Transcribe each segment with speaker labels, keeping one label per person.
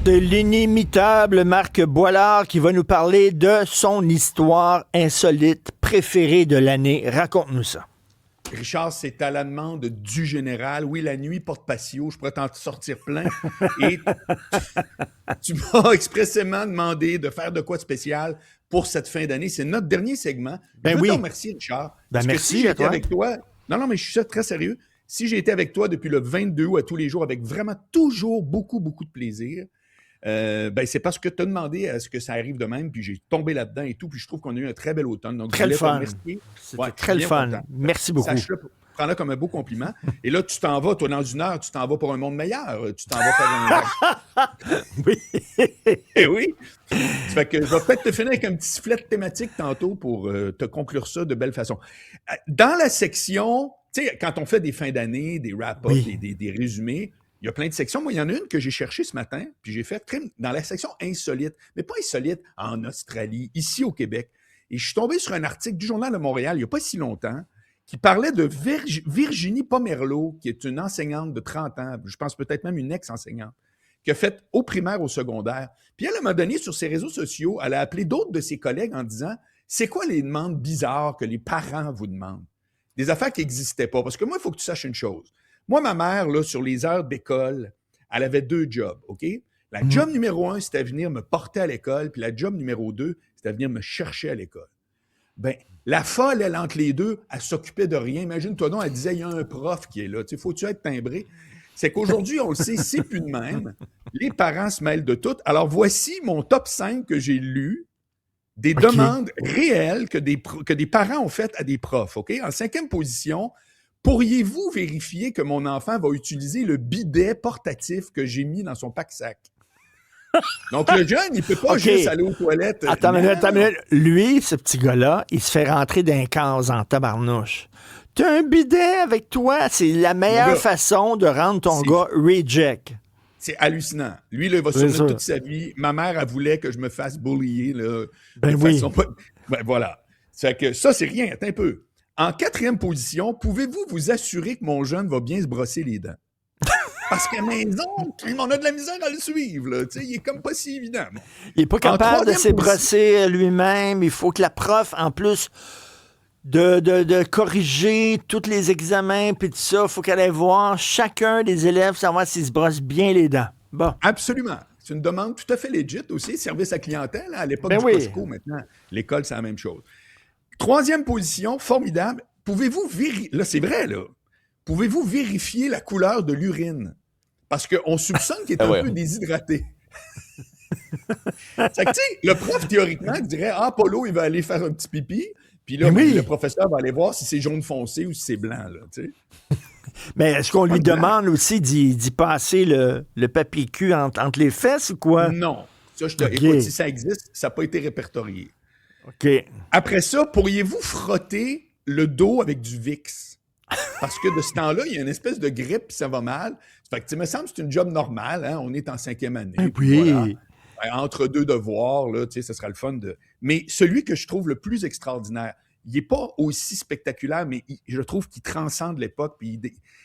Speaker 1: De l'inimitable Marc Boilard qui va nous parler de son histoire insolite préférée de l'année. Raconte-nous ça.
Speaker 2: Richard, c'est à la demande du général. Oui, la nuit porte patio, je pourrais t'en sortir plein. Et tu m'as expressément demandé de faire de quoi de spécial pour cette fin d'année. C'est notre dernier segment. Je veux te remercier, Richard.
Speaker 1: Parce
Speaker 2: que
Speaker 1: merci
Speaker 2: si
Speaker 1: à toi.
Speaker 2: Avec toi. Non, mais je suis très sérieux. Si j'ai été avec toi depuis le 22 août à tous les jours, avec vraiment toujours beaucoup de plaisir, c'est parce que tu as demandé à ce que ça arrive de même, puis j'ai tombé là-dedans et tout, puis je trouve qu'on a eu un très bel automne. Donc,
Speaker 1: très le fun.
Speaker 2: C'était
Speaker 1: très le fun. Content. Merci beaucoup.
Speaker 2: Sache-le, prends-le comme un beau compliment. Et là, tu t'en vas, toi, dans une heure, tu t'en vas pour un monde meilleur. Tu t'en vas faire un...
Speaker 1: Oui.
Speaker 2: Eh oui. Ça fait que je vais peut-être te finir avec un petit sifflet thématique tantôt pour te conclure ça de belle façon. Dans la section, tu sais, quand on fait des fins d'année, des wrap-ups, des résumés, il y a plein de sections. Moi, il y en a une que j'ai cherchée ce matin, puis j'ai fait dans la section insolite, mais pas insolite en Australie, ici au Québec. Et je suis tombé sur un article du Journal de Montréal, il n'y a pas si longtemps, qui parlait de Virginie Pomerleau, qui est une enseignante de 30 ans, je pense peut-être même une ex-enseignante, qui a fait au primaire, au secondaire. Puis elle m'a donné sur ses réseaux sociaux, elle a appelé d'autres de ses collègues en disant « C'est quoi les demandes bizarres que les parents vous demandent? » Des affaires qui n'existaient pas. Parce que moi, il faut que tu saches une chose. Moi, ma mère, là, sur les heures d'école, elle avait 2 jobs, OK? La job numéro 1, c'était venir me porter à l'école, puis la job numéro 2, c'était venir me chercher à l'école. Ben, la folle, elle, entre les deux, elle s'occupait de rien. Imagine-toi donc, elle disait, il y a un prof qui est là. Tu sais, faut-tu être timbré? C'est qu'aujourd'hui, on le sait, c'est plus de même. Les parents se mêlent de tout. Alors, voici mon top 5 que j'ai lu des demandes réelles que des parents ont faites à des profs, OK? En 5e position, pourriez-vous vérifier que mon enfant va utiliser le bidet portatif que j'ai mis dans son pack-sac? Donc, le jeune, il ne peut pas juste aller aux toilettes.
Speaker 1: Attends une minute. Lui, ce petit gars-là, il se fait rentrer d'un case en tabarnouche. T'as un bidet avec toi? C'est la meilleure façon de rendre ton gars reject.
Speaker 2: C'est hallucinant. Lui, là, il va souvenir toute sa vie. Ma mère, elle voulait que je me fasse bullier. Là, façon... voilà. C'est que ça, c'est rien. Attends un peu. En 4e position, pouvez-vous vous assurer que mon jeune va bien se brosser les dents? Parce qu'à la maison, on a de la misère à le suivre. Là. Il est comme pas si évident. Bon.
Speaker 1: Il n'est pas capable de se brosser lui-même. Il faut que la prof, en plus de corriger tous les examens puis tout ça, il faut qu'elle aille voir chacun des élèves, savoir s'ils se brossent bien les dents. Bon.
Speaker 2: Absolument. C'est une demande tout à fait legit aussi. Service à clientèle, à l'époque du Costco, maintenant. L'école, c'est la même chose. 3e position, formidable. Pouvez-vous vérifier... Là, c'est vrai, là. Pouvez-vous vérifier la couleur de l'urine? Parce qu'on soupçonne qu'il est un peu déshydraté. C'est que, tu sais, le prof, théoriquement, dirait « Ah, Polo, il va aller faire un petit pipi. » Puis là, le professeur va aller voir si c'est jaune foncé ou si c'est blanc, là, tu sais.
Speaker 1: Mais est-ce qu'on lui demande aussi d'y passer le papier cul entre les fesses ou quoi?
Speaker 2: Non. Ça, écoute, si ça existe, ça n'a pas été répertorié.
Speaker 1: OK.
Speaker 2: Après ça, pourriez-vous frotter le dos avec du Vicks? Parce que de ce temps-là, il y a une espèce de grippe et ça va mal. Ça fait que, tu me semble que c'est une job normale. Hein? On est en 5e année. Voilà. Entre 2 devoirs, là, tu sais, ce sera le fun de... Mais celui que je trouve le plus extraordinaire, il n'est pas aussi spectaculaire, mais je trouve qu'il transcende l'époque, puis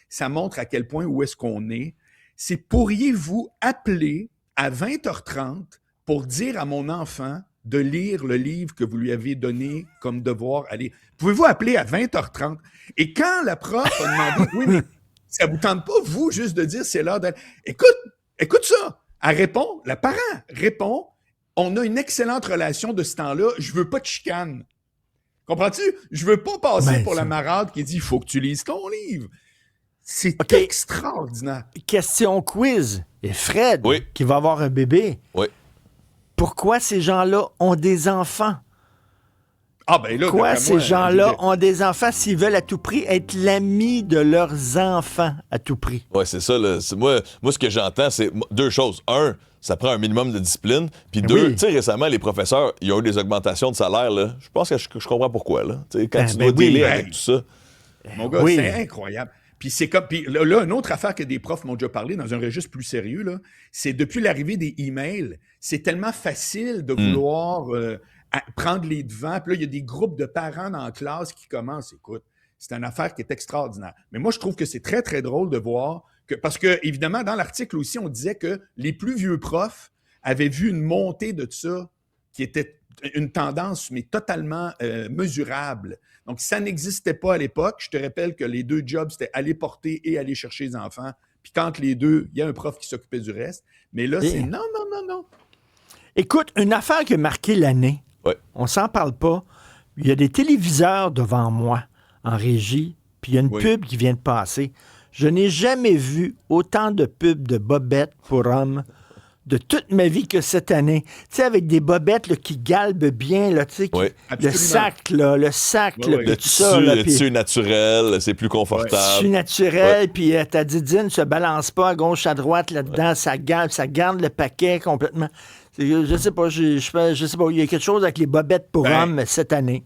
Speaker 2: ça montre à quel point où est-ce qu'on est. C'est pourriez-vous appeler à 20h30 pour dire à mon enfant de lire le livre que vous lui avez donné comme devoir à lire. Pouvez-vous appeler à 20h30? Et quand la prof a demandé, oui, mais ça ne vous tente pas, vous, juste de dire c'est l'heure d'aller. Écoute ça. Elle répond, la parent répond, on a une excellente relation de ce temps-là, je veux pas de chicane. Comprends-tu? Je veux pas passer pour la marade qui dit, il faut que tu lises ton livre. C'est extraordinaire.
Speaker 1: Question quiz. Et Fred, qui va avoir un bébé.
Speaker 3: Oui.
Speaker 1: Pourquoi ces gens-là ont des enfants?
Speaker 2: Ah ben là,
Speaker 1: pourquoi ces gens-là ont des enfants s'ils veulent à tout prix être l'ami de leurs enfants à tout prix?
Speaker 3: Oui, c'est ça. Là. Moi, ce que j'entends, c'est 2 choses. 1, ça prend un minimum de discipline. Puis 2, tu sais, récemment, les professeurs, ils ont eu des augmentations de salaire. Là. Je pense que je comprends pourquoi. Là. Quand tu dois dealer avec tout ça.
Speaker 2: Mon gars, c'est incroyable. Puis c'est comme. Puis là, une autre affaire que des profs m'ont déjà parlé dans un registre plus sérieux, là, c'est depuis l'arrivée des emails, c'est tellement facile de vouloir prendre les devants. Puis là, il y a des groupes de parents dans la classe qui commencent. Écoute, c'est une affaire qui est extraordinaire. Mais moi, je trouve que c'est très, très drôle de voir Parce que, évidemment, dans l'article aussi, on disait que les plus vieux profs avaient vu une montée de ça qui était une tendance, mais totalement mesurable. Donc, ça n'existait pas à l'époque. Je te rappelle que les 2 jobs, c'était aller porter et aller chercher les enfants. Puis quand les 2, il y a un prof qui s'occupait du reste. Mais là, c'est non.
Speaker 1: Écoute, une affaire qui a marqué l'année, on s'en parle pas. Il y a des téléviseurs devant moi en régie, puis il y a une pub qui vient de passer. Je n'ai jamais vu autant de pubs de bobettes pour hommes de toute ma vie que cette année. Tu sais, avec des bobettes là, qui galbent bien, là, tu sais, le sac,
Speaker 3: le tissu naturel, c'est plus confortable.
Speaker 1: Le tissu naturel, puis ta didine ne se balance pas à gauche, à droite, là-dedans, ça garde le paquet complètement. Je sais pas, je sais pas, il y a quelque chose avec les bobettes pour hommes cette année.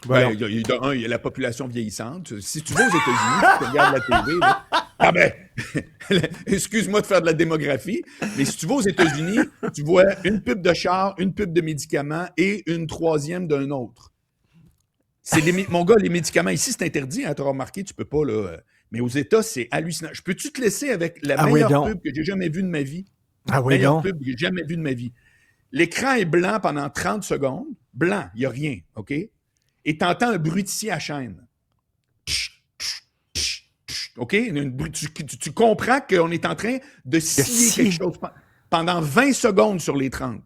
Speaker 2: Voilà. Il y a la population vieillissante. Si tu vas aux États-Unis, tu regardes la TV, là, excuse-moi de faire de la démographie, mais si tu vas aux États-Unis, tu vois une pub de char, une pub de médicaments et une troisième d'un autre. Mon gars, les médicaments ici, c'est interdit, hein, tu as remarqué, tu peux pas, là. Mais aux États, c'est hallucinant. Peux-tu te laisser avec la meilleure pub que j'ai jamais vue de ma vie? Meilleure pub que j'ai jamais vue de ma vie. L'écran est blanc pendant 30 secondes. Blanc, il n'y a rien, OK? Et tu entends un bruit de scie à chaîne. OK? Tu comprends qu'on est en train de scier quelque chose pendant 20 secondes sur les 30.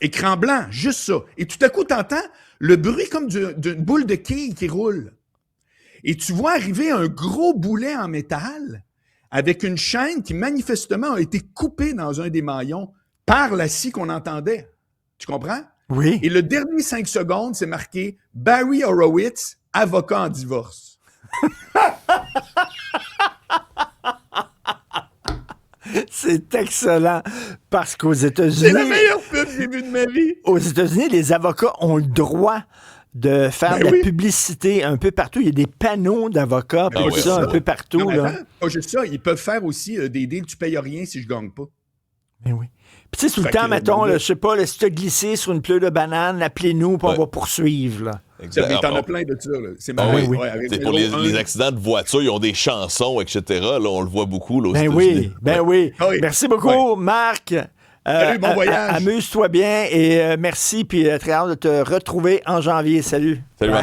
Speaker 2: Écran blanc, juste ça. Et tout à coup, tu entends le bruit comme d'une boule de quilles qui roule. Et tu vois arriver un gros boulet en métal avec une chaîne qui manifestement a été coupée dans un des maillons par la scie qu'on entendait. Tu comprends?
Speaker 1: Oui.
Speaker 2: Et le dernier 5 secondes, c'est marqué « Barry Horowitz, avocat en divorce ».
Speaker 1: C'est excellent, parce qu'aux États-Unis...
Speaker 2: C'est la meilleure pub que j'ai vue de ma vie.
Speaker 1: Aux États-Unis, les avocats ont le droit de faire de la publicité un peu partout. Il y a des panneaux d'avocats pour un peu partout.
Speaker 2: Non,
Speaker 1: là.
Speaker 2: attends, pas juste ça, ils peuvent faire aussi des deals « tu payes rien si je gagne pas ».
Speaker 1: Mais oui. Puis tu sais, tout le temps, mettons, je sais pas, si tu as glissé sur une pleure de banane, appelez-nous, puis on va poursuivre. Là.
Speaker 2: Exactement. Mais t'en as plein de ça. Là. C'est marrant.
Speaker 1: Oui.
Speaker 3: Pour les accidents de voiture, ils ont des chansons, etc. Là, on le voit beaucoup. Là, aux
Speaker 1: États-Unis. Oui. Merci beaucoup, Marc.
Speaker 2: Salut, bon voyage.
Speaker 1: Amuse-toi bien et merci, puis très hâte de te retrouver en janvier. Salut.
Speaker 3: Salut,